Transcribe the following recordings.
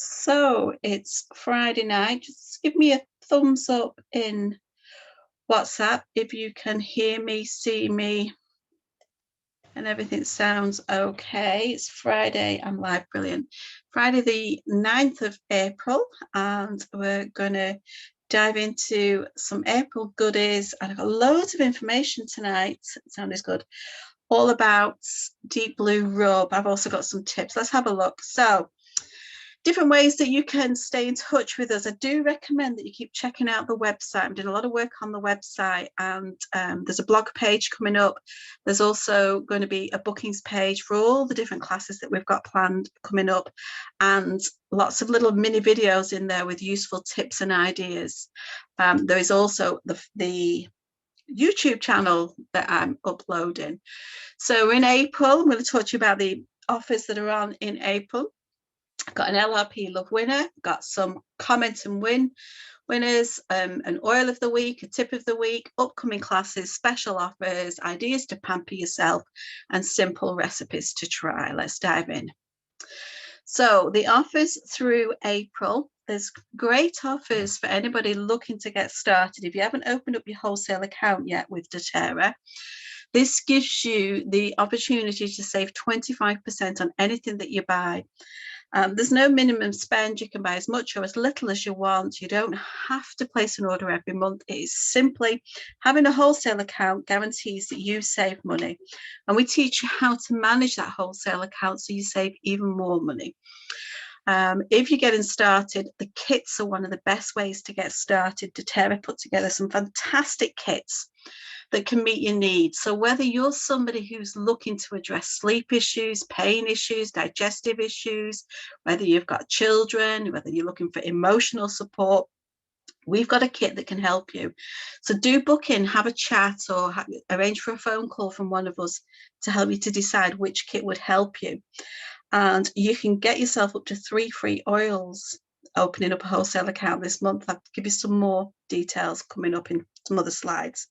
So it's Friday night. Just give me a thumbs up in WhatsApp if you can hear me, see me, and everything sounds okay. It's Friday. I'm live. Brilliant. Friday the 9th of April, and we're going to dive into some April goodies. And I've got loads of information tonight. Sounds good. All about Deep Blue Rub. I've also got some tips. Let's have a look. So, different ways that you can stay in touch with us. I do recommend that you keep checking out the website. I'm doing a lot of work on the website, and there's a blog page coming up. There's also going to be a bookings page for all the different classes that we've got planned coming up, and lots of little mini videos in there with useful tips and ideas. There is also the YouTube channel that I'm uploading. So in April, I'm going to talk to you about the offers that are on in April. Got an LRP Love winner, got some comment and win winners, an oil of the week, a tip of the week, upcoming classes, special offers, ideas to pamper yourself, and simple recipes to try. Let's dive in. So the offers through April, there's great offers for anybody looking to get started. If you haven't opened up your wholesale account yet with doTERRA, this gives you the opportunity to save 25% on anything that you buy. There's no minimum spend. You can buy as much or as little as you want. You don't have to place an order every month. It is simply having a wholesale account guarantees that you save money. And we teach you how to manage that wholesale account so you save even more money. If you're getting started, the kits are one of the best ways to get started. doTERRA put together some fantastic kits that can meet your needs. So whether you're somebody who's looking to address sleep issues, pain issues, digestive issues, whether you've got children, whether you're looking for emotional support, we've got a kit that can help you. So do book in, have a chat, or arrange for a phone call from one of us to help you to decide which kit would help you. And you can get yourself up to 3 free oils opening up a wholesale account this month. I'll give you some more details coming up in some other slides.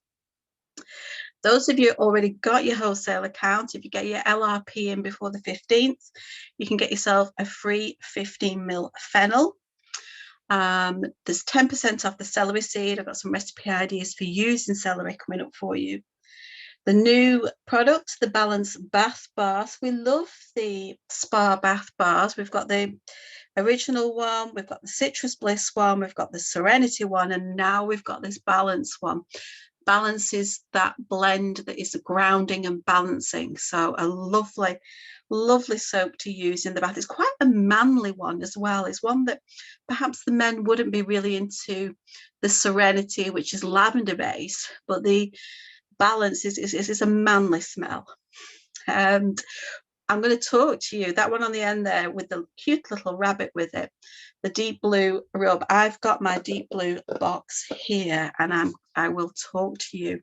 Those of you already got your wholesale account, if you get your LRP in before the 15th, you can get yourself a free 15ml fennel. There's 10% off the celery seed. I've got some recipe ideas for using celery coming up for you. The new product, the Balance Bath Bars. We love the Spa Bath Bars. We've got the original one, we've got the Citrus Bliss one, we've got the Serenity one, and now we've got this Balance one. Balance is that blend that is grounding and balancing. So a lovely, lovely soap to use in the bath. It's quite a manly one as well. It's one that perhaps the men wouldn't be really into. The Serenity, which is lavender based, but the Balance is a manly smell. And I'm going to talk to you, that one on the end there with the cute little rabbit with it, the Deep Blue Rub. I've got my Deep Blue box here, and I will talk to you,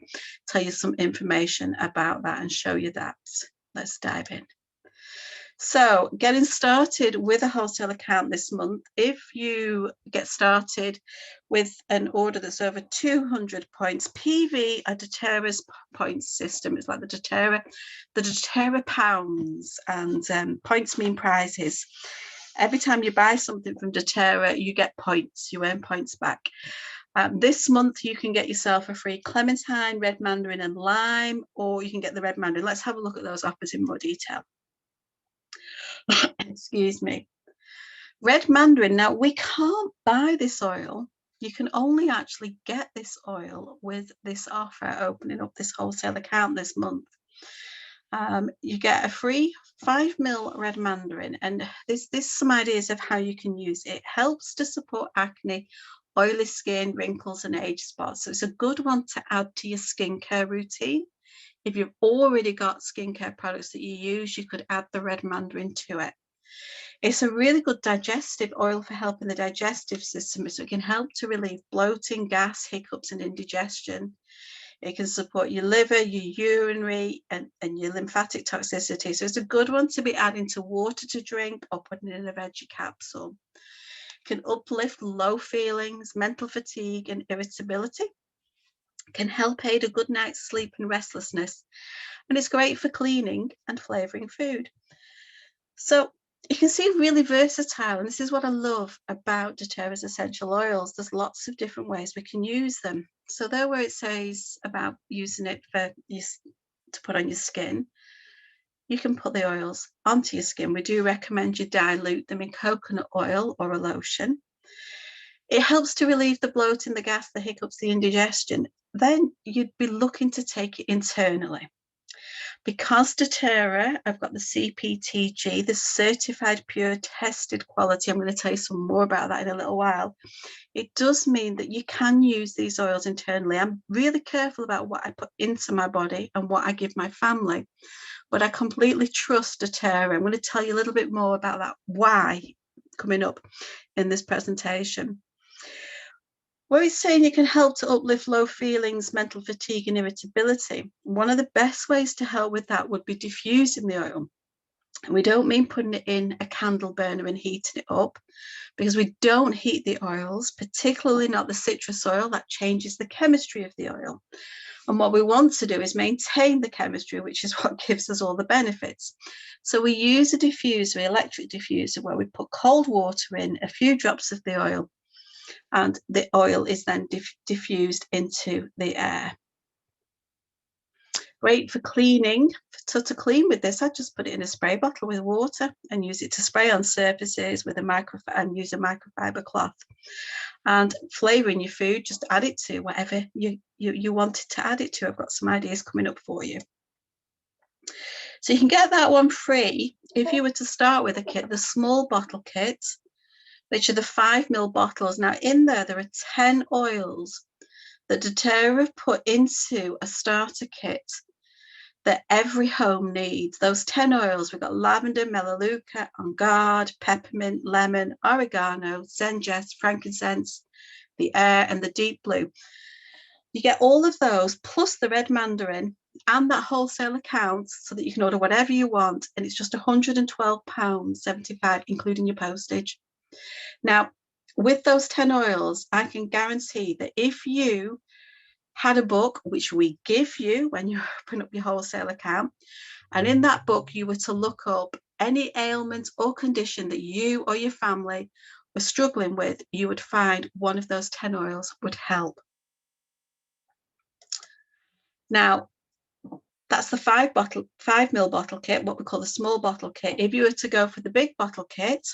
tell you some information about that and show you that. Let's dive in. So getting started with a wholesale account this month, if you get started with an order that's over 200 points, PV are doTERRA's points system. It's like the doTERRA pounds, and points mean prizes. Every time you buy something from doTERRA, you get points, you earn points back. This month, you can get yourself a free clementine, red mandarin, and lime, or you can get the red mandarin. Let's have a look at those offers in more detail. Excuse me. Red Mandarin. Now, we can't buy this oil. You can only actually get this oil with this offer, opening up this wholesale account this month. You get a free 5ml Red Mandarin, and there's some ideas of how you can use it. It helps to support acne, oily skin, wrinkles, and age spots. So it's a good one to add to your skincare routine. If you've already got skincare products that you use, you could add the Red Mandarin to it. It's a really good digestive oil for helping the digestive system, so it can help to relieve bloating, gas, hiccups, and indigestion. It can support your liver, your urinary, and your lymphatic toxicity. So it's a good one to be adding to water to drink or putting in a veggie capsule. It can uplift low feelings, mental fatigue, and irritability. Can help aid a good night's sleep and restlessness, and it's great for cleaning and flavoring food. So you can see really versatile, and this is what I love about doTERRA's essential oils. There's lots of different ways we can use them. So there where it says about using it to put on your skin, you can put the oils onto your skin. We do recommend you dilute them in coconut oil or a lotion. It helps to relieve the bloating, the gas, the hiccups, the indigestion. Then you'd be looking to take it internally. Because doTERRA, I've got the CPTG, the certified pure tested quality. I'm going to tell you some more about that in a little while. It does mean that you can use these oils internally. I'm really careful about what I put into my body and what I give my family, but I completely trust doTERRA. I'm going to tell you a little bit more about that, why, coming up in this presentation. Where it's saying it can help to uplift low feelings, mental fatigue and irritability. One of the best ways to help with that would be diffusing the oil. And we don't mean putting it in a candle burner and heating it up, because we don't heat the oils, particularly not the citrus oil. That changes the chemistry of the oil. And what we want to do is maintain the chemistry, which is what gives us all the benefits. So we use a diffuser, electric diffuser, where we put cold water in, a few drops of the oil, and the oil is then diffused into the air. Great for cleaning. So to clean with this, I just put it in a spray bottle with water and use it to spray on surfaces with and use a microfiber cloth. And flavouring your food, just add it to whatever you wanted to add it to. I've got some ideas coming up for you. So you can get that one free if you were to start with a kit, the small bottle kit, which are the 5 ml bottles. Now in there are 10 oils that doTERRA have put into a starter kit that every home needs. Those 10 oils, we've got lavender, melaleuca, on guard, peppermint, lemon, oregano, zenjess, frankincense, the air and the deep blue. You get all of those plus the red mandarin and that wholesale account so that you can order whatever you want, and it's just £112.75 including your postage. Now with those 10 oils, I can guarantee that if you had a book, which we give you when you open up your wholesale account, and in that book you were to look up any ailment or condition that you or your family were struggling with, you would find one of those 10 oils would help. Now that's the 5 ml bottle kit, what we call the small bottle kit. If you were to go for the big bottle kit,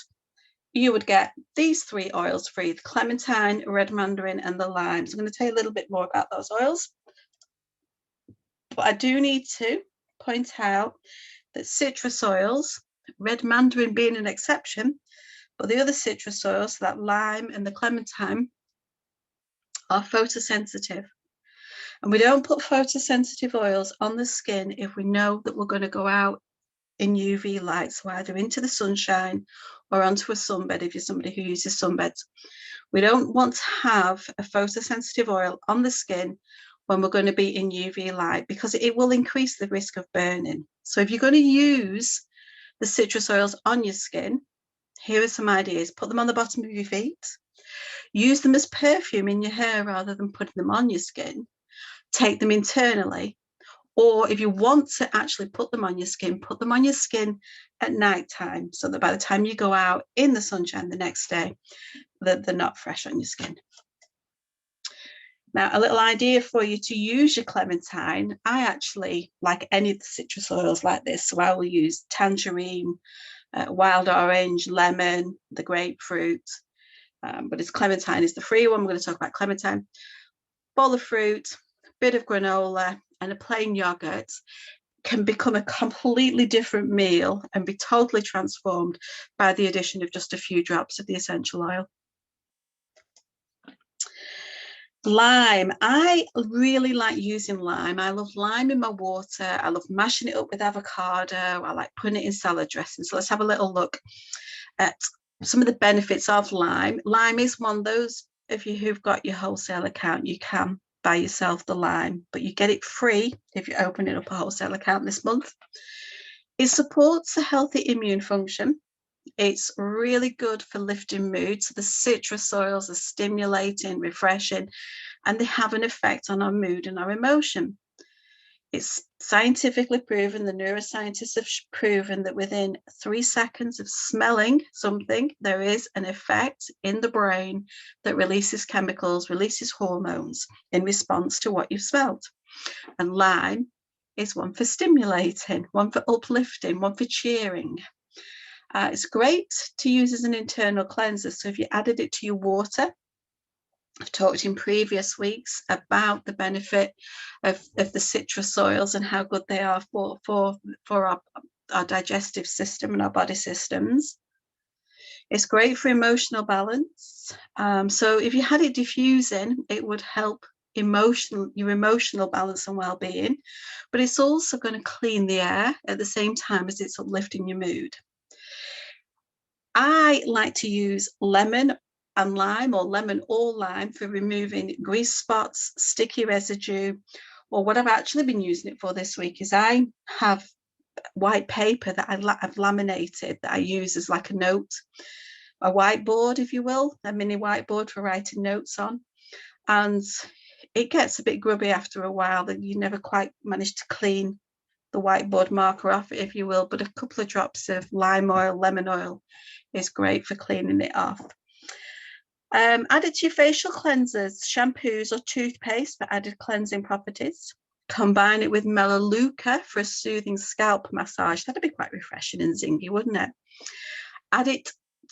you would get these 3 oils free: the clementine, red mandarin and the lime. So I'm going to tell you a little bit more about those oils. But I do need to point out that citrus oils, red mandarin being an exception, but the other citrus oils, so that lime and the clementine, are photosensitive. And we don't put photosensitive oils on the skin if we know that we're going to go out in UV light, so either into the sunshine or onto a sunbed if you're somebody who uses sunbeds. We don't want to have a photosensitive oil on the skin when we're going to be in UV light, because it will increase the risk of burning. So if you're going to use the citrus oils on your skin, here are some ideas. Put them on the bottom of your feet. Use them as perfume in your hair rather than putting them on your skin. Take them internally. Or if you want to actually put them on your skin, put them on your skin at night time, so that by the time you go out in the sunshine the next day, they're not fresh on your skin. Now, a little idea for you to use your clementine. I actually like any of the citrus oils like this, so I will use tangerine, wild orange, lemon, the grapefruit, but it's clementine is the free one. We're going to talk about clementine. Bowl of fruit, bit of granola and a plain yogurt can become a completely different meal and be totally transformed by the addition of just a few drops of the essential oil. Lime. I really like using lime. I love lime in my water. I love mashing it up with avocado. I like putting it in salad dressing. So let's have a little look at some of the benefits of lime. Lime is one of those, if you who've got your wholesale account, you can buy yourself the lime, but you get it free if you're opening up a wholesale account this month. It supports a healthy immune function. It's really good for lifting mood. So the citrus oils are stimulating, refreshing, and they have an effect on our mood and our emotion. It's scientifically proven, the neuroscientists have proven that within 3 seconds of smelling something, there is an effect in the brain that releases chemicals, releases hormones in response to what you've smelled. And lime is one for stimulating, one for uplifting, one for cheering. It's great to use as an internal cleanser. So if you added it to your water, I've talked in previous weeks about the benefit of the citrus oils and how good they are for our digestive system and our body systems. It's great for emotional balance. So if you had it diffusing, it would help your emotional balance and well-being, but it's also going to clean the air at the same time as it's uplifting your mood. I like to use lemon and lime, or lemon or lime, for removing grease spots, sticky residue, or what I've actually been using it for this week is I have white paper that I've laminated that I use as like a whiteboard, if you will, a mini whiteboard for writing notes on. And it gets a bit grubby after a while, that you never quite manage to clean the whiteboard marker off, if you will, but a couple of drops of lime oil, lemon oil is great for cleaning it off. Add it to your facial cleansers, shampoos or toothpaste for added cleansing properties. Combine it with Melaleuca for a soothing scalp massage. That'd be quite refreshing and zingy, wouldn't it? Add it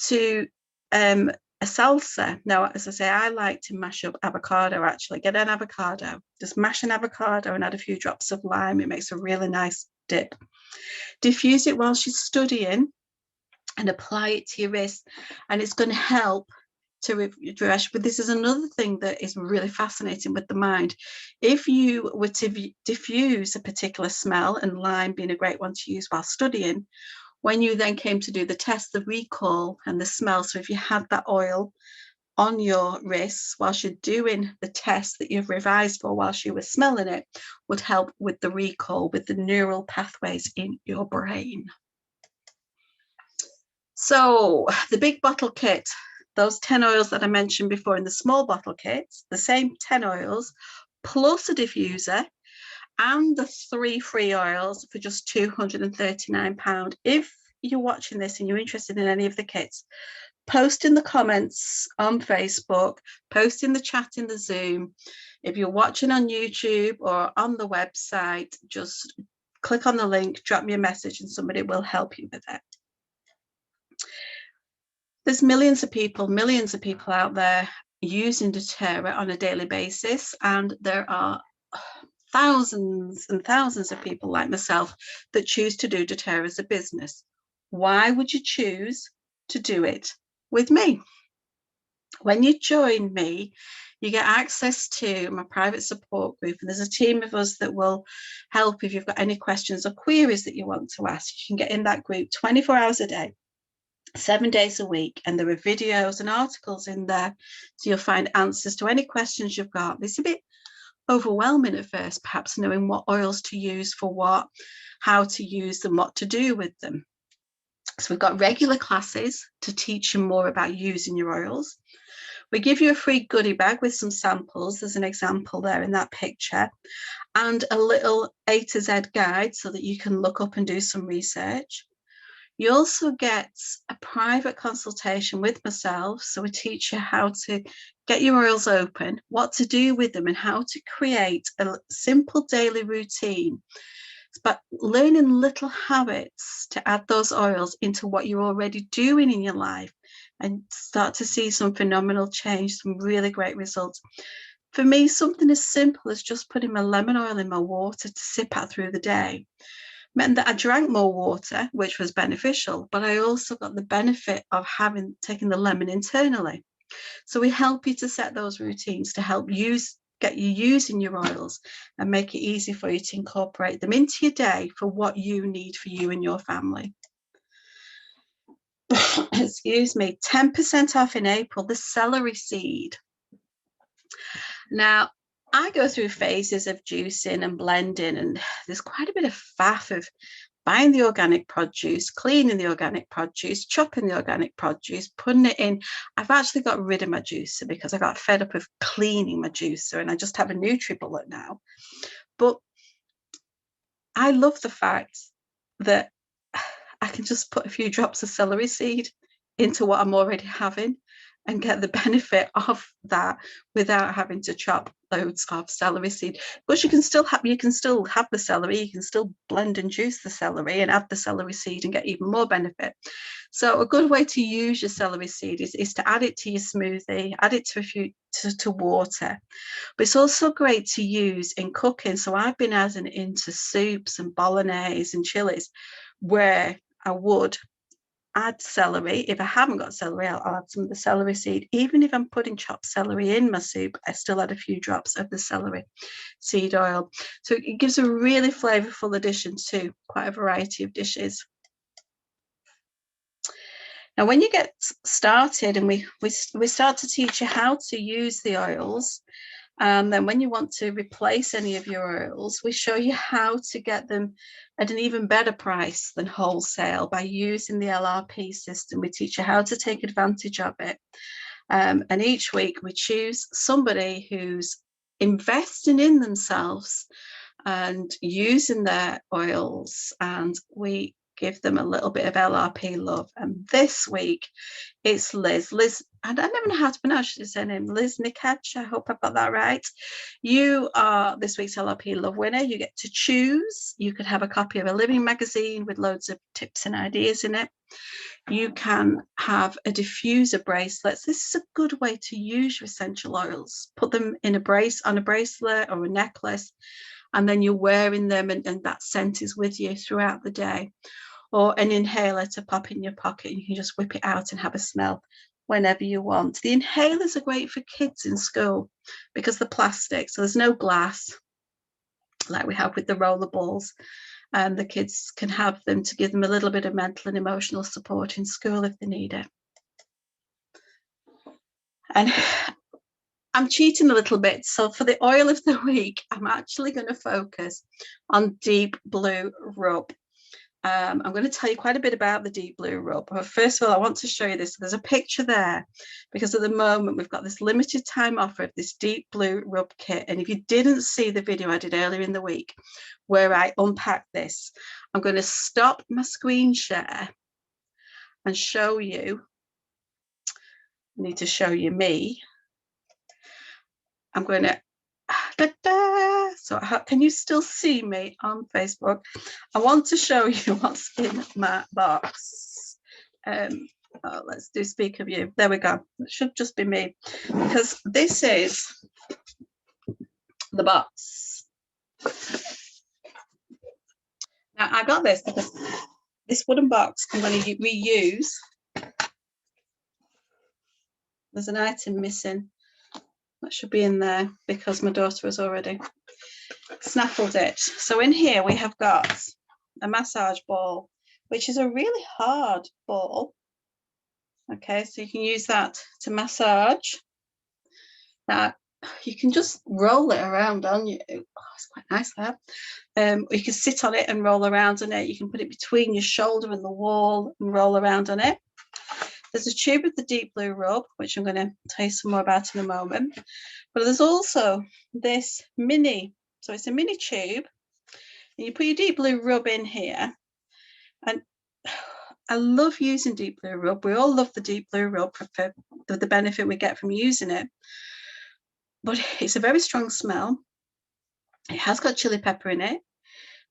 to a salsa. Now, as I say, I like to mash up avocado, actually. Get an avocado. Just mash an avocado and add a few drops of lime. It makes a really nice dip. Diffuse it while she's studying and apply it to your wrist. And it's going to help to refresh. But this is another thing that is really fascinating with the mind. If you were to diffuse a particular smell, and lime being a great one to use while studying, when you then came to do the test, the recall and the smell, so if you had that oil on your wrists whilst you're doing the test that you've revised for whilst you were smelling it, would help with the recall, with the neural pathways in your brain. So the big bottle kit, those 10 oils that I mentioned before in the small bottle kits, the same 10 oils plus a diffuser and the 3 free oils for just £239. If you're watching this and you're interested in any of the kits, post in the comments on Facebook, post in the chat in the Zoom. If you're watching on YouTube or on the website, just click on the link, drop me a message, and somebody will help you with it. There's millions of people out there using doTERRA on a daily basis, and there are thousands and thousands of people like myself that choose to do doTERRA as a business. Why would you choose to do it with me? When you join me, you get access to my private support group, and there's a team of us that will help if you've got any questions or queries that you want to ask. You can get in that group 24 hours a day, 7 days a week, and there are videos and articles in there, so you'll find answers to any questions you've got. It's a bit overwhelming at first, perhaps, knowing what oils to use for what, how to use them, what to do with them. So we've got regular classes to teach you more about using your oils. We give you a free goodie bag with some samples. There's an example there in that picture, and a little A to Z guide so that you can look up and do some research. You also get a private consultation with myself, so we teach you how to get your oils open, what to do with them, and how to create a simple daily routine. It's about learning little habits to add those oils into what you're already doing in your life and start to see some phenomenal change, some really great results. For me, something as simple as just putting my lemon oil in my water to sip at through the day meant that I drank more water, which was beneficial, but I also got the benefit of taken the lemon internally. So we help you to set those routines to help get you using your oils and make it easy for you to incorporate them into your day for what you need for you and your family. Excuse me, 10% off in April, the Celery Seed. Now, I go through phases of juicing and blending, and there's quite a bit of faff of buying the organic produce, cleaning the organic produce, chopping the organic produce, putting it in. I've actually got rid of my juicer because I got fed up of cleaning my juicer, and I just have a NutriBullet now. But I love the fact that I can just put a few drops of celery seed into what I'm already having and get the benefit of that without having to chop loads of celery seed. Because you can still have the celery, you can still blend and juice the celery and add the celery seed and get even more benefit. So a good way to use your celery seed is to add it to your smoothie, add it to water. But it's also great to use in cooking. So I've been adding it into soups and bolognese and chilies where I would add celery. If I haven't got celery, I'll add some of the celery seed. Even if I'm putting chopped celery in my soup, I still add a few drops of the celery seed oil. So it gives a really flavorful addition to quite a variety of dishes. Now, when you get started and we start to teach you how to use the oils, and then when you want to replace any of your oils, we show you how to get them at an even better price than wholesale by using the LRP system. We teach you how to take advantage of it. And each week we choose somebody who's investing in themselves and using their oils, and we give them a little bit of LRP love. And this week it's Liz, and I never know how to pronounce her name, Liz Nikach. I hope I've got that right. You are this week's LRP love winner. You get to choose. You could have a copy of a living magazine with loads of tips and ideas in it. You can have a diffuser bracelet. This is a good way to use your essential oils. Put them in on a bracelet or a necklace, and then you're wearing them, and that scent is with you throughout the day. Or an inhaler to pop in your pocket, and you can just whip it out and have a smell whenever you want. The inhalers are great for kids in school because they're plastic, so there's no glass like we have with the roller balls. And the kids can have them to give them a little bit of mental and emotional support in school if they need it. And I'm cheating a little bit. So for the oil of the week, I'm actually going to focus on deep blue rub. I'm going to tell you quite a bit about the deep blue rub. But first of all, I want to show you this. There's a picture there because at the moment we've got this limited time offer of this deep blue rub kit. And if you didn't see the video I did earlier in the week where I unpacked this, I'm going to stop my screen share and show you. I need to show you me. I'm going to so can you still see me on Facebook? I want to show you what's in my box. Let's do speaker view. There we go. It should just be me because this is the box. Now I got this because this wooden box I'm going to reuse. There's an item missing. That should be in there because my daughter has already snaffled it. So in here we have got a massage ball, which is a really hard ball. Okay, so you can use that to massage. Now you can just roll it around on you. Oh, it's quite nice that. You can sit on it and roll around on it. You can put it between your shoulder and the wall and roll around on it. There's a tube of the deep blue rub, which I'm going to tell you some more about in a moment. But there's also this mini, so it's a mini tube. And you put your deep blue rub in here. And I love using deep blue rub. We all love the deep blue rub for the benefit we get from using it. But it's a very strong smell. It has got chili pepper in it.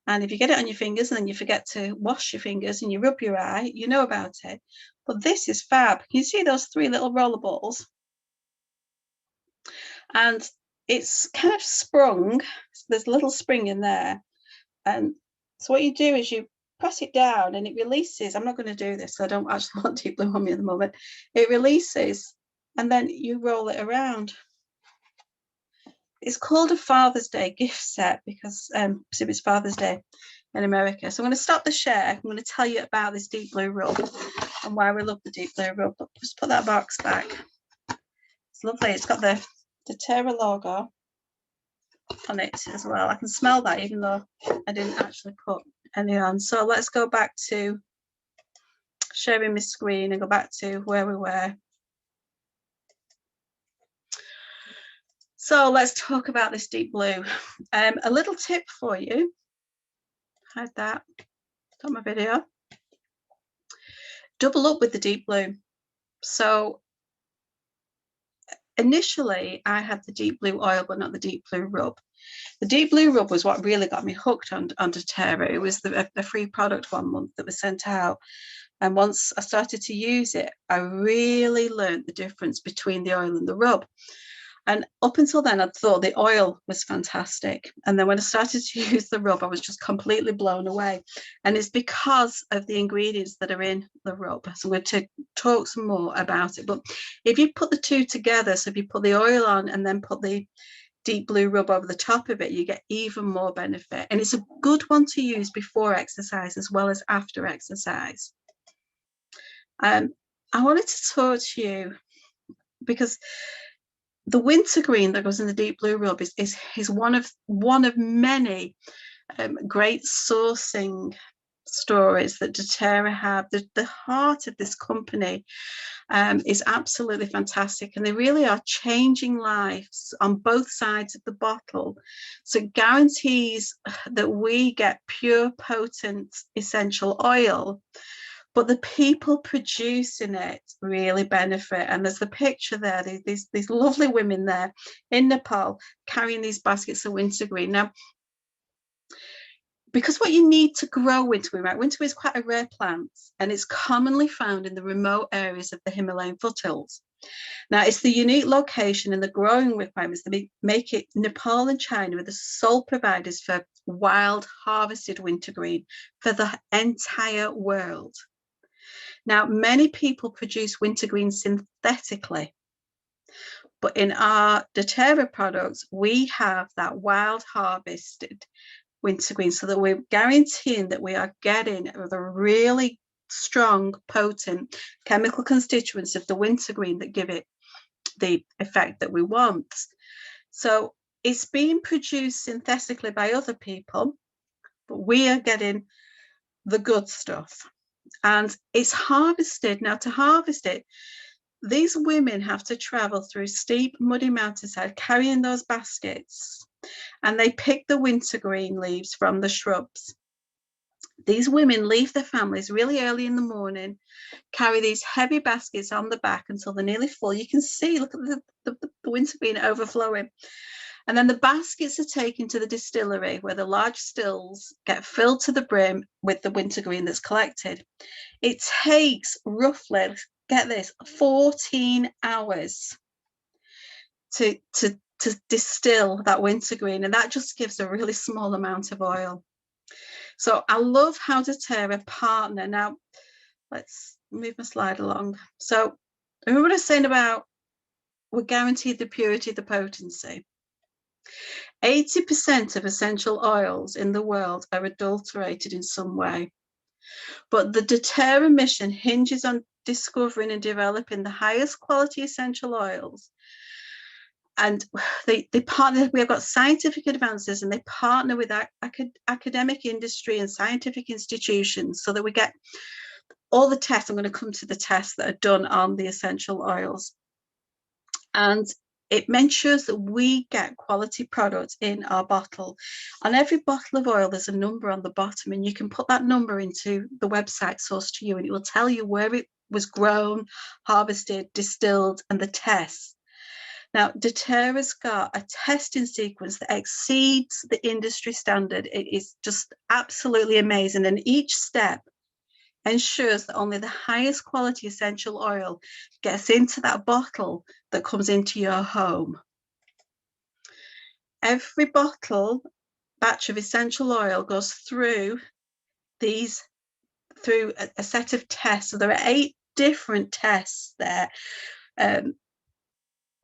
And if you get it on your fingers and then you forget to wash your fingers and you rub your eye, you know about it. But this is fab. You see those 3 little roller balls? And it's kind of sprung. So there's a little spring in there. And so what you do is you press it down and it releases. I'm not going to do this, so I don't actually want deep blue on me at the moment. It releases and then you roll it around. It's called a Father's Day gift set because it's Father's Day in America. So I'm going to stop the share. I'm going to tell you about this deep blue rub and why we love the deep blue rub. But just put that box back. It's lovely. It's got the doTERRA logo on it as well. I can smell that even though I didn't actually put any on. So let's go back to sharing my screen and go back to where we were. So let's talk about this deep blue. A little tip for you. Hide that. Stop my video. Double up with the deep blue. So initially I had the deep blue oil, but not the deep blue rub. The deep blue rub was what really got me hooked on doTERRA. It was the free product 1 month that was sent out. And once I started to use it, I really learned the difference between the oil and the rub. And up until then, I thought the oil was fantastic. And then when I started to use the rub, I was just completely blown away. And it's because of the ingredients that are in the rub. So I'm going to talk some more about it. But if you put the two together, so if you put the oil on and then put the deep blue rub over the top of it, you get even more benefit. And it's a good one to use before exercise as well as after exercise. I wanted to talk to you because the wintergreen that goes in the deep blue rub is one of many great sourcing stories that doTERRA have. The heart of this company is absolutely fantastic, and they really are changing lives on both sides of the bottle. So it guarantees that we get pure, potent, essential oil, but the people producing it really benefit. And there's the picture there, these lovely women there in Nepal carrying these baskets of wintergreen. Now, because what you need to grow wintergreen, right? Wintergreen is quite a rare plant, and it's commonly found in the remote areas of the Himalayan foothills. Now, it's the unique location and the growing requirements that make it Nepal and China are the sole providers for wild harvested wintergreen for the entire world. Now, many people produce wintergreen synthetically, but in our doTERRA products, we have that wild harvested wintergreen, so that we're guaranteeing that we are getting the really strong, potent chemical constituents of the wintergreen that give it the effect that we want. So it's being produced synthetically by other people, but we are getting the good stuff. And it's harvested. Now, to harvest it, these women have to travel through steep, muddy mountainside carrying those baskets, and they pick the wintergreen leaves from the shrubs. These women leave their families really early in the morning, carry these heavy baskets on the back until they're nearly full. You can see, look at the wintergreen overflowing. And then the baskets are taken to the distillery, where the large stills get filled to the brim with the wintergreen that's collected. It takes roughly, get this, 14 hours to distill that wintergreen, and that just gives a really small amount of oil. So I love how doTERRA partner. Now, let's move my slide along. So remember what I was saying about we're guaranteed the purity, the potency. 80% of essential oils in the world are adulterated in some way. But the doTERRA mission hinges on discovering and developing the highest quality essential oils. And they partner, we have got scientific advances, and they partner with our academic industry and scientific institutions so that we get all the tests. I'm going to come to the tests that are done on the essential oils. And it ensures that we get quality products in our bottle. On every bottle of oil, there's a number on the bottom, and you can put that number into the website Source to You, and it will tell you where it was grown, harvested, distilled, and the tests. Now, doTERRA's got a testing sequence that exceeds the industry standard. It is just absolutely amazing. And each step ensures that only the highest quality essential oil gets into that bottle that comes into your home. Every batch of essential oil goes through a set of tests. So there are 8 different tests there.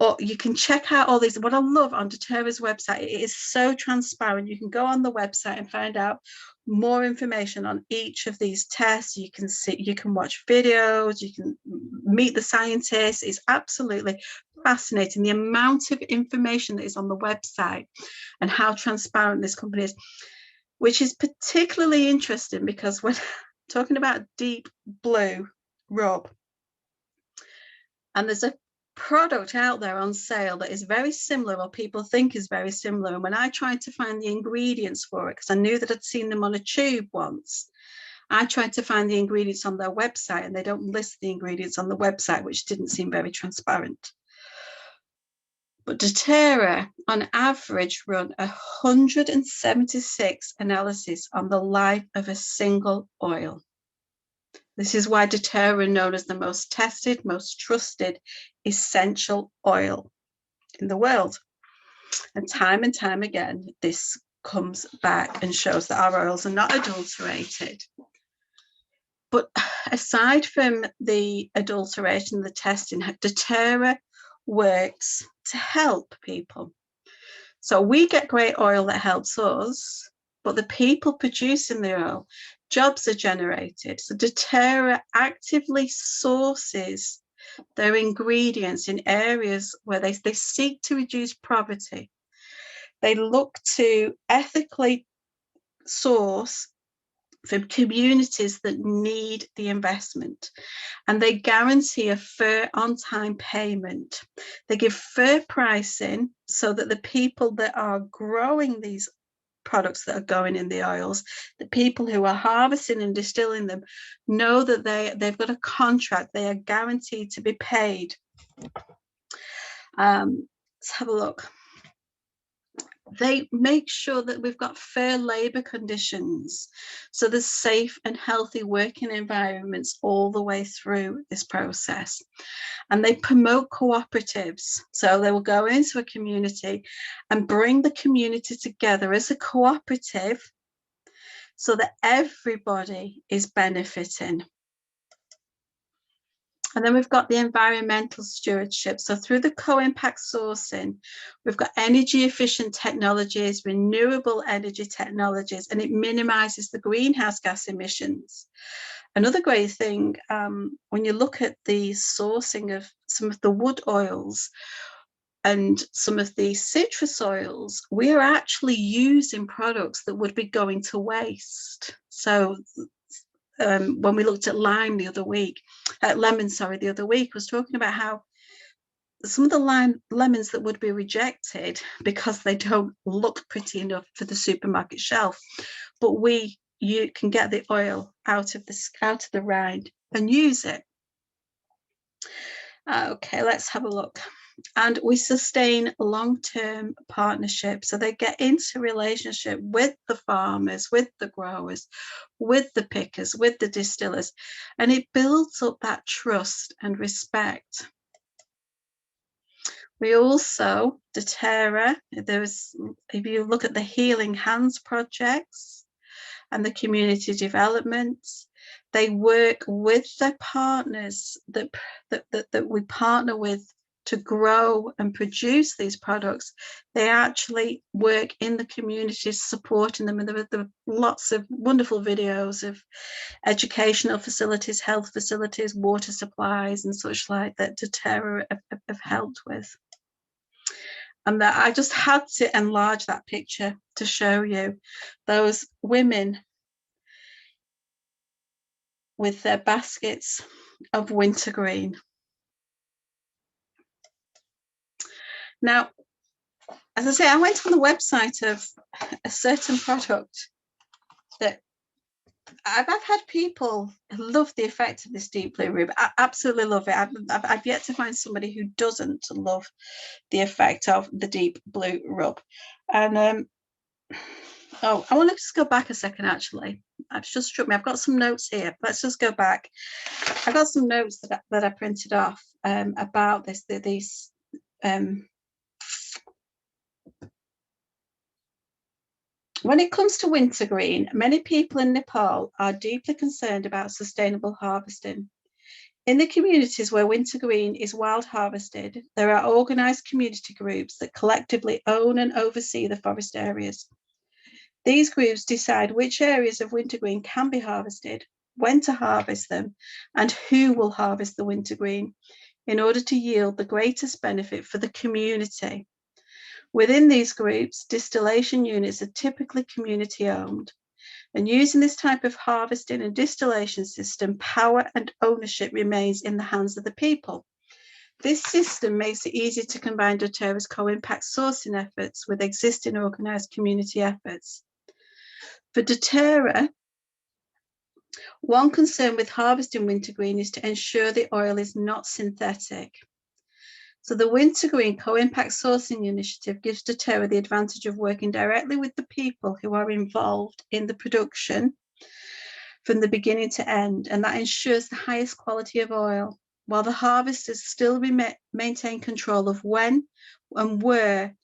Or you can check out all these. What I love on doTERRA's website, it is so transparent. You can go on the website and find out more information on each of these tests. You can see, you can watch videos, you can meet the scientists. It's absolutely fascinating, the amount of information that is on the website and how transparent this company is, which is particularly interesting because when talking about deep blue rub, and there's a product out there on sale that is very similar, or people think is very similar. And when I tried to find the ingredients for it, because I knew that I'd seen them on a tube once, I tried to find the ingredients on their website, and they don't list the ingredients on the website, which didn't seem very transparent. But doTERRA, on average, run 176 analyses on the life of a single oil. This is why doTERRA is known as the most tested, most trusted, essential oil in the world. And time again, this comes back and shows that our oils are not adulterated. But aside from the adulteration, the testing, doTERRA works to help people. So we get great oil that helps us, but the people producing the oil, jobs are generated. So doTERRA actively sources their ingredients in areas where they seek to reduce poverty. They look to ethically source from communities that need the investment, and they guarantee a fair on-time payment. They give fair pricing so that the people that are growing these products that are going in the oils, the people who are harvesting and distilling them, know that they've got a contract, they are guaranteed to be paid. Let's have a look. They make sure that we've got fair labour conditions, so there's safe and healthy working environments all the way through this process. And they promote cooperatives, so they will go into a community and bring the community together as a cooperative so that everybody is benefiting. And then we've got the environmental stewardship. So through the co-impact sourcing, we've got energy efficient technologies, renewable energy technologies, and it minimizes the greenhouse gas emissions. Another great thing, when you look at the sourcing of some of the wood oils and some of the citrus oils, we are actually using products that would be going to waste. So when we looked at lemon the other week, was talking about how some of the lemons that would be rejected because they don't look pretty enough for the supermarket shelf, but you can get the oil out of the rind and use it. Okay, let's have a look. And we sustain long-term partnerships. So they get into relationship with the farmers, with the growers, with the pickers, with the distillers, and it builds up that trust and respect. We also, doTERRA, if you look at the Healing Hands projects and the community development, they work with their partners that we partner with to grow and produce these products. They actually work in the communities supporting them, and there are lots of wonderful videos of educational facilities, health facilities, water supplies and such like that doTERRA have helped with. And that I just had to enlarge that picture to show you those women with their baskets of wintergreen. Now, as I say, I went on the website of a certain product that I've had people love the effect of this deep blue rub. I absolutely love it. I've yet to find somebody who doesn't love the effect of the deep blue rub. And I want to just go back a second, actually. It's just struck me. I've got some notes here. Let's just go back. I got some notes that I printed off about this. When it comes to wintergreen, many people in Nepal are deeply concerned about sustainable harvesting. In the communities where wintergreen is wild harvested, there are organised community groups that collectively own and oversee the forest areas. These groups decide which areas of wintergreen can be harvested, when to harvest them, and who will harvest the wintergreen in order to yield the greatest benefit for the community. Within these groups, distillation units are typically community owned, and using this type of harvesting and distillation system, power and ownership remains in the hands of the people. This system makes it easy to combine doTERRA's co-impact sourcing efforts with existing organised community efforts. For doTERRA, one concern with harvesting wintergreen is to ensure the oil is not synthetic. So the Wintergreen Co-Impact Sourcing Initiative gives doTERRA the advantage of working directly with the people who are involved in the production from the beginning to end, and that ensures the highest quality of oil, while the harvesters still maintain control of when and where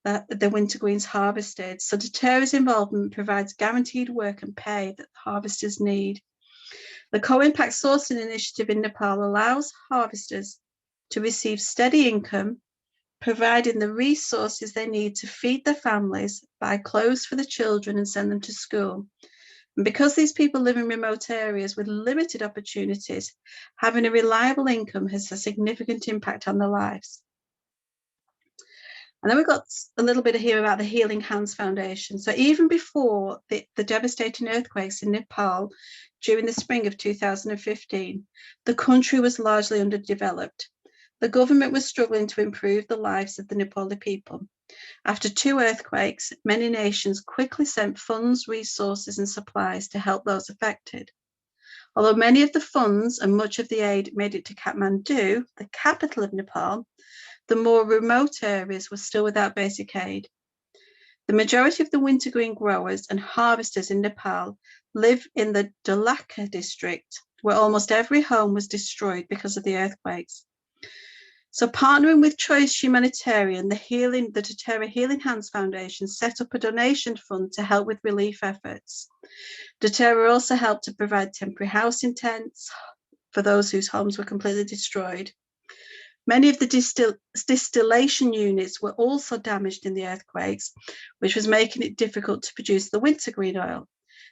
the wintergreen's harvested. So doTERRA's involvement provides guaranteed work and pay that the harvesters need. The Co-Impact Sourcing Initiative in Nepal allows harvesters to receive steady income, providing the resources they need to feed their families, buy clothes for the children and send them to school. And because these people live in remote areas with limited opportunities, having a reliable income has a significant impact on their lives. And then we've got a little bit here about the Healing Hands Foundation. So even before the devastating earthquakes in Nepal during the spring of 2015, the country was largely underdeveloped. The government was struggling to improve the lives of the Nepali people. After 2 earthquakes, many nations quickly sent funds, resources, and supplies to help those affected. Although many of the funds and much of the aid made it to Kathmandu, the capital of Nepal, the more remote areas were still without basic aid. The majority of the wintergreen growers and harvesters in Nepal live in the Dholaka district, where almost every home was destroyed because of the earthquakes. So partnering with Choice Humanitarian, the doTERRA Healing Hands Foundation set up a donation fund to help with relief efforts. doTERRA also helped to provide temporary housing tents for those whose homes were completely destroyed. Many of the distillation units were also damaged in the earthquakes, which was making it difficult to produce the wintergreen oil.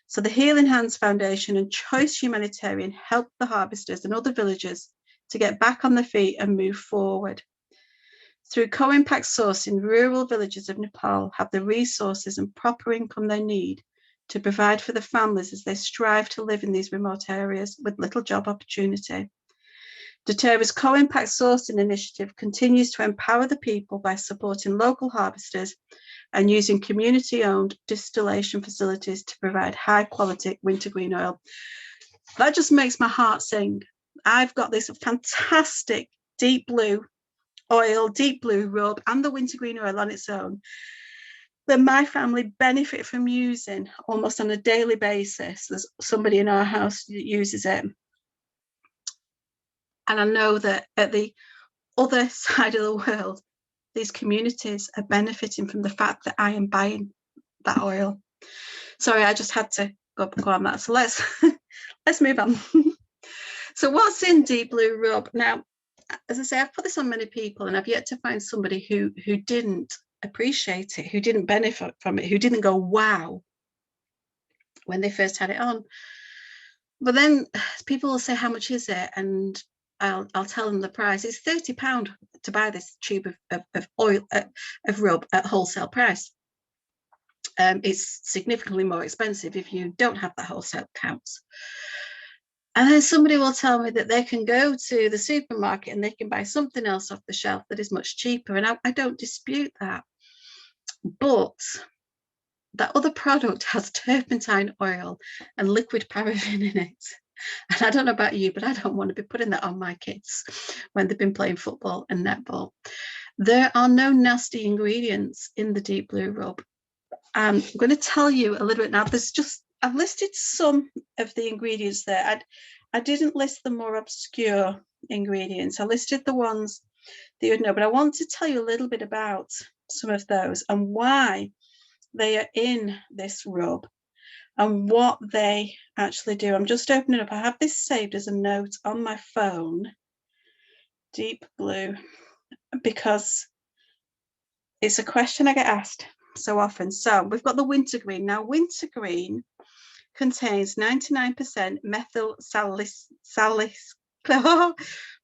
So the Healing Hands Foundation and Choice Humanitarian helped the harvesters and other villagers to get back on their feet and move forward. Through co-impact sourcing, rural villages of Nepal have the resources and proper income they need to provide for the families as they strive to live in these remote areas with little job opportunity. doTERRA's co-impact sourcing initiative continues to empower the people by supporting local harvesters and using community-owned distillation facilities to provide high-quality wintergreen oil. That just makes my heart sing. I've got this fantastic deep blue oil, deep blue rub, and the wintergreen oil on its own that my family benefit from using almost on a daily basis. There's somebody in our house that uses it. And I know that at the other side of the world, these communities are benefiting from the fact that I am buying that oil. Sorry, I just had to go on that. So let's move on. So what's in deep blue rub? Now, as I say, I've put this on many people and I've yet to find somebody who didn't appreciate it, who didn't benefit from it, who didn't go, wow, when they first had it on. But then people will say, how much is it? And I'll tell them the price. It's £30 to buy this tube of oil, of rub at wholesale price. It's significantly more expensive if you don't have the wholesale counts. And then somebody will tell me that they can go to the supermarket and they can buy something else off the shelf that is much cheaper. And I don't dispute that. But that other product has turpentine oil and liquid paraffin in it. And I don't know about you, but I don't want to be putting that on my kids when they've been playing football and netball. There are no nasty ingredients in the deep blue rub. I'm going to tell you a little bit now. I've listed some of the ingredients there. I didn't list the more obscure ingredients. I listed the ones that you would know, but I want to tell you a little bit about some of those and why they are in this rub and what they actually do. I'm just opening up. I have this saved as a note on my phone, deep blue, because it's a question I get asked so often. So we've got the wintergreen. Now, wintergreen contains 99% methyl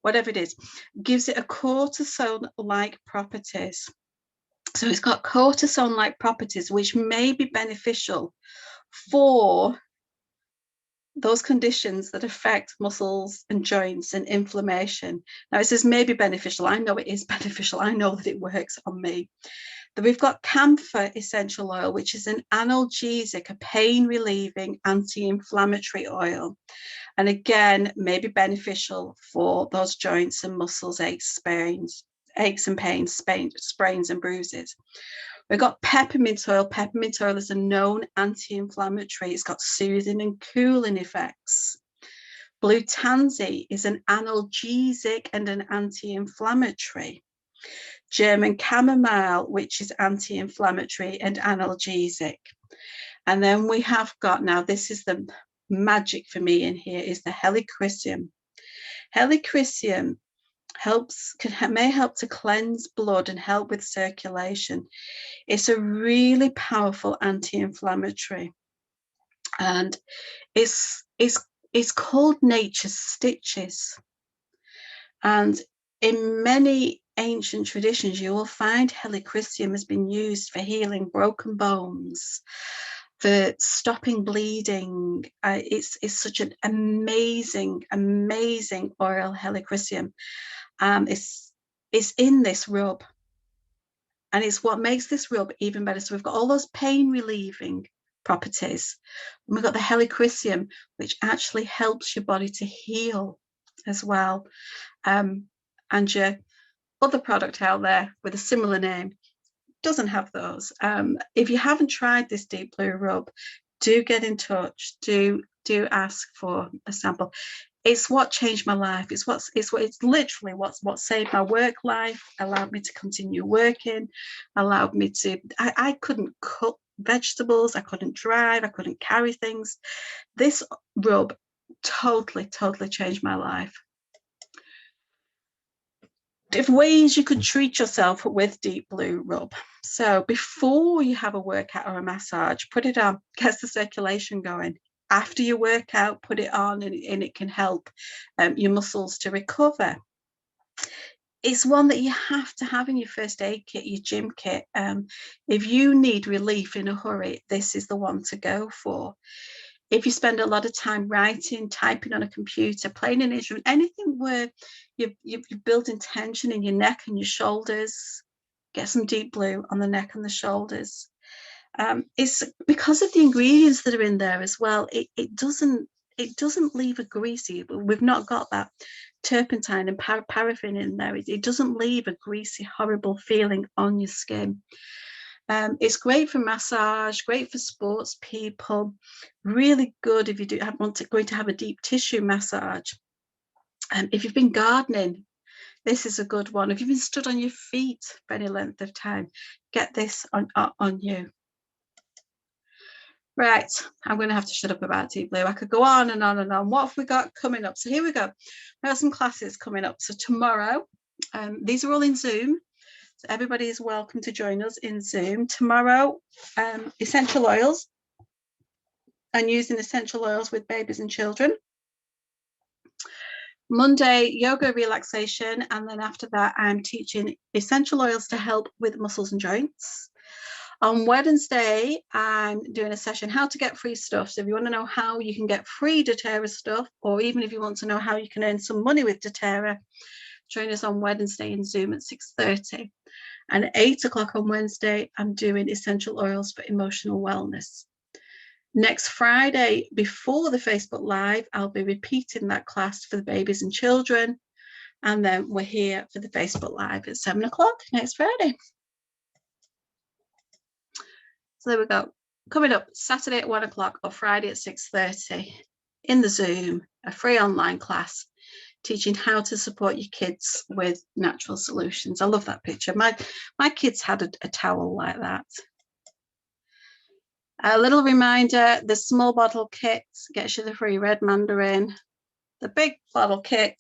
whatever it is, gives it a cortisone-like properties. So it's got cortisone-like properties, which may be beneficial for those conditions that affect muscles and joints and inflammation. Now it says maybe beneficial. I know it is beneficial. I know that it works on me. Then we've got camphor essential oil, which is an analgesic, a pain relieving anti-inflammatory oil. And again, maybe beneficial for those joints and muscles, aches and pains, sprains and bruises. We've got peppermint oil. Peppermint oil is a known anti-inflammatory. It's got soothing and cooling effects. Blue tansy is an analgesic and an anti-inflammatory. German chamomile, which is anti-inflammatory and analgesic. And then we have got, now this is the magic for me in here, is the helichrysum. Helichrysum may help to cleanse blood and help with circulation. It's a really powerful anti-inflammatory, and it's called nature's stitches. And in many ancient traditions, you will find helichrysum has been used for healing broken bones, for stopping bleeding. It's such an amazing oil, helichrysum. It's in this rub, and it's what makes this rub even better. So we've got all those pain relieving properties, and we've got the helichrysum, which actually helps your body to heal as well. And your other product out there with a similar name doesn't have those. If you haven't tried this deep blue rub, do get in touch. Do ask for a sample. It's what changed my life. It's literally what saved my work life, allowed me to continue working, allowed me to, I couldn't cut vegetables, I couldn't drive, I couldn't carry things. This rub totally changed my life. Different ways you could treat yourself with deep blue rub. So before you have a workout or a massage, put it on, gets the circulation going. After your workout, put it on, and it can help your muscles to recover. It's one that you have to have in your first aid kit, your gym kit. If you need relief in a hurry, this is the one to go for. If you spend a lot of time writing, typing on a computer, playing an instrument, anything where you're building tension in your neck and your shoulders, get some deep blue on the neck and the shoulders. It's because of the ingredients that are in there as well. It doesn't leave a greasy. We've not got that turpentine and paraffin in there. It doesn't leave a greasy, horrible feeling on your skin. It's great for massage, great for sports people, really good if you going to have a deep tissue massage. If you've been gardening, this is a good one. If you've been stood on your feet for any length of time, get this on you. Right, I'm going to have to shut up about deep blue. I could go on and on and on. What have we got coming up? So here we go. We have some classes coming up. So tomorrow, these are all in Zoom. So everybody is welcome to join us in Zoom. Tomorrow, essential oils and using essential oils with babies and children. Monday, yoga relaxation. And then after that, I'm teaching essential oils to help with muscles and joints. On Wednesday, I'm doing a session, how to get free stuff. So if you want to know how you can get free doTERRA stuff, or even if you want to know how you can earn some money with doTERRA, join us on Wednesday in Zoom at 6:30. And at 8 o'clock on Wednesday, I'm doing essential oils for emotional wellness. Next Friday, before the Facebook Live, I'll be repeating that class for the babies and children. And then we're here for the Facebook Live at 7 o'clock next Friday. So there we go. Coming up Saturday at 1 o'clock or Friday at 6:30 in the Zoom, a free online class teaching how to support your kids with natural solutions. I love that picture. My kids had a towel like that. A little reminder, the small bottle kit gets you the free Red Mandarin. The big bottle kit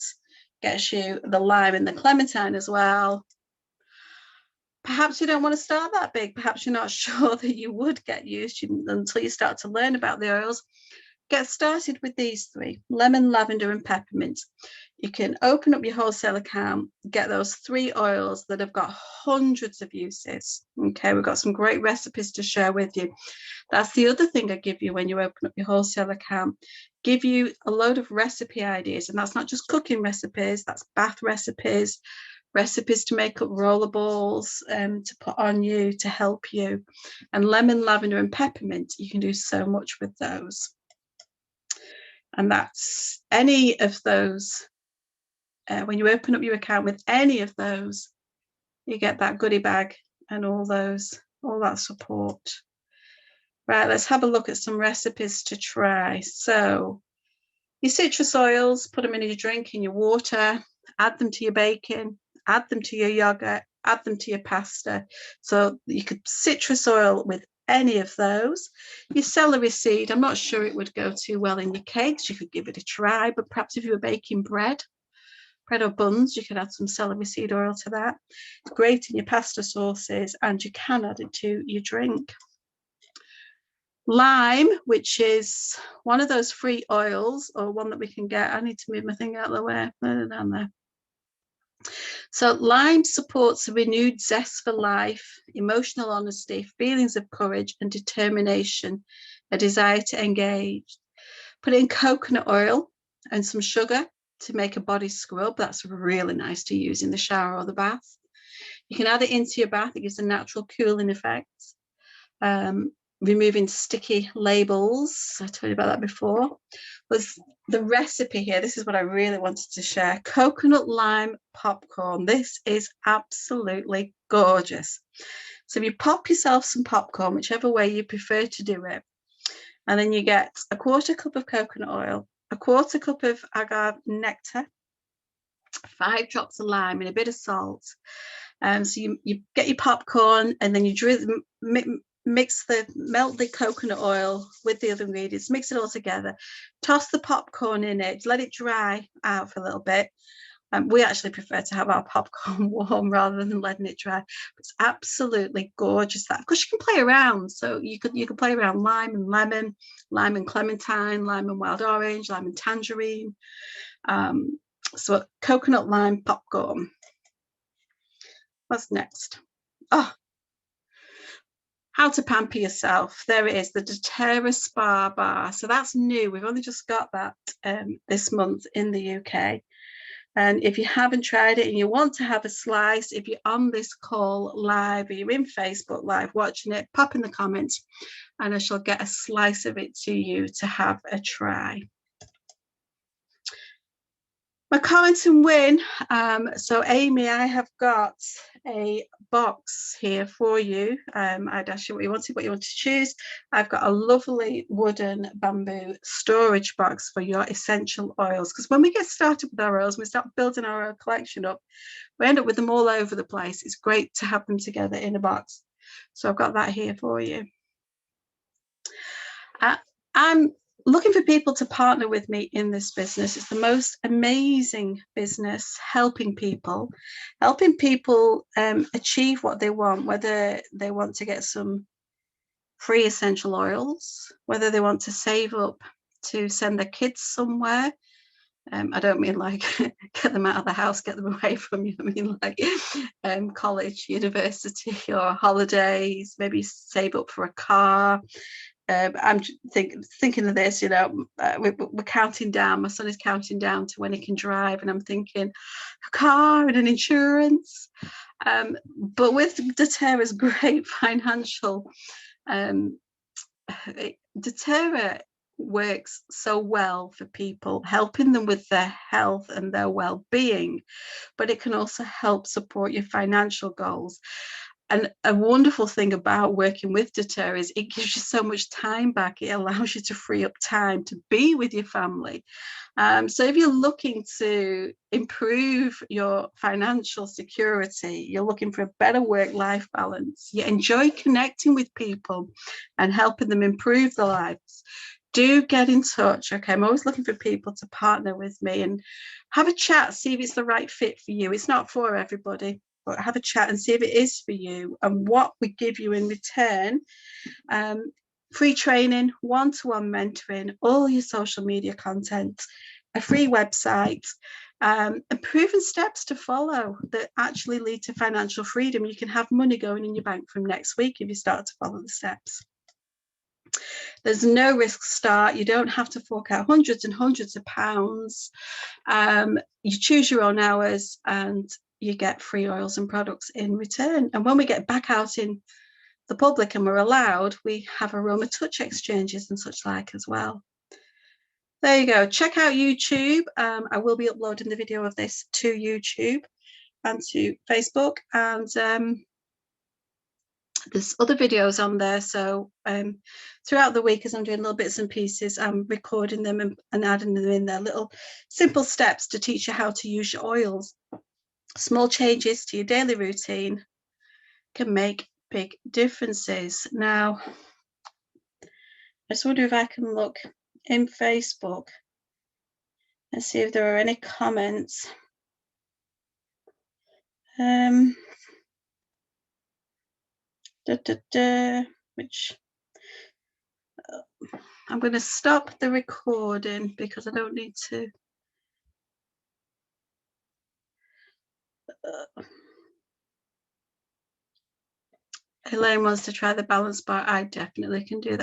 gets you the lime and the clementine as well. Perhaps you don't want to start that big. Perhaps you're not sure that you would get used until you start to learn about the oils. Get started with these three: lemon, lavender, and peppermint. You can open up your wholesale account, get those 3 oils that have got hundreds of uses. Okay, we've got some great recipes to share with you. That's the other thing I give you when you open up your wholesale account. Give you a load of recipe ideas, and that's not just cooking recipes, that's bath recipes, recipes to make up rollerballs to put on you to help you. And lemon, lavender and peppermint, you can do so much with those. And that's any of those. When you open up your account with any of those, you get that goodie bag and all that support. Right, let's have a look at some recipes to try. So your citrus oils, put them in your drink, in your water, add them to your baking, add them to your yogurt, add them to your pasta. So you could citrus oil with any of those. Your celery seed, I'm not sure it would go too well in your cakes. You could give it a try, but perhaps if you were baking bread or buns, you could add some celery seed oil to that. It's great in your pasta sauces, and you can add it to your drink. Lime, which is one of those free oils, or one that we can get. I need to move my thing out of the way. Down there. So lime supports a renewed zest for life, emotional honesty, feelings of courage and determination, a desire to engage. Put in coconut oil and some sugar to make a body scrub. That's really nice to use in the shower or the bath. You can add it into your bath. It gives a natural cooling effect. Removing sticky labels. I told you about that before. Was the recipe here. This is what I really wanted to share. Coconut lime popcorn. This is absolutely gorgeous. So if you pop yourself some popcorn, whichever way you prefer to do it, and then you get a 1/4 cup of coconut oil, a 1/4 cup of agave nectar, 5 drops of lime and a bit of salt. So you get your popcorn, and then you melt the coconut oil with the other ingredients, mix it all together, toss the popcorn in it, let it dry out for a little bit. We actually prefer to have our popcorn warm rather than letting it dry. It's absolutely gorgeous, that, because you can play around. So you can play around lime and lemon, lime and clementine, lime and wild orange, lime and tangerine. So coconut lime popcorn. What's next? Oh, how to pamper yourself. There it is, the doTERRA Spa Bar. So that's new. We've only just got that this month in the UK. And if you haven't tried it and you want to have a slice, if you're on this call live or you're in Facebook Live watching it, pop in the comments and I shall get a slice of it to you to have a try. My comments and win. So Amy, I have got a box here for you. I'd ask you what you want to choose. I've got a lovely wooden bamboo storage box for your essential oils, because when we get started with our oils, we start building our oil collection up, we end up with them all over the place. It's great to have them together in a box. So I've got that here for you. I'm looking for people to partner with me in this business. It's the most amazing business, helping people achieve what they want, whether they want to get some free essential oils, whether they want to save up to send their kids somewhere. I don't mean like get them out of the house, get them away from you. I mean like college, university, or holidays, maybe save up for a car. I'm thinking of this, we're counting down. My son is counting down to when he can drive, and I'm thinking a car and an insurance. But with doTERRA's great financial, doTERRA works so well for people, helping them with their health and their well-being, but it can also help support your financial goals. And a wonderful thing about working with doTERRA is it gives you so much time back. It allows you to free up time to be with your family. So if you're looking to improve your financial security, you're looking for a better work-life balance, you enjoy connecting with people and helping them improve their lives, do get in touch. Okay, I'm always looking for people to partner with me and have a chat, see if it's the right fit for you. It's not for everybody, but have a chat and see if it is for you and what we give you in return. Free training, one-to-one mentoring, all your social media content, a free website, and proven steps to follow that actually lead to financial freedom. You can have money going in your bank from next week if you start to follow the steps. There's no risk start. You don't have to fork out hundreds and hundreds of pounds. You choose your own hours and you get free oils and products in return. And when we get back out in the public and we're allowed, we have aroma touch exchanges and such like as well. There you go. Check out YouTube. I will be uploading the video of this to YouTube and to Facebook, and there's other videos on there. So throughout the week, as I'm doing little bits and pieces, I'm recording them and adding them in there, little simple steps to teach you how to use your oils. Small changes to your daily routine can make big differences. Now, I just wonder if I can look in Facebook and see if there are any comments. Which I'm going to stop the recording because I don't need to. Elaine wants to try the balance bar. I definitely can do that.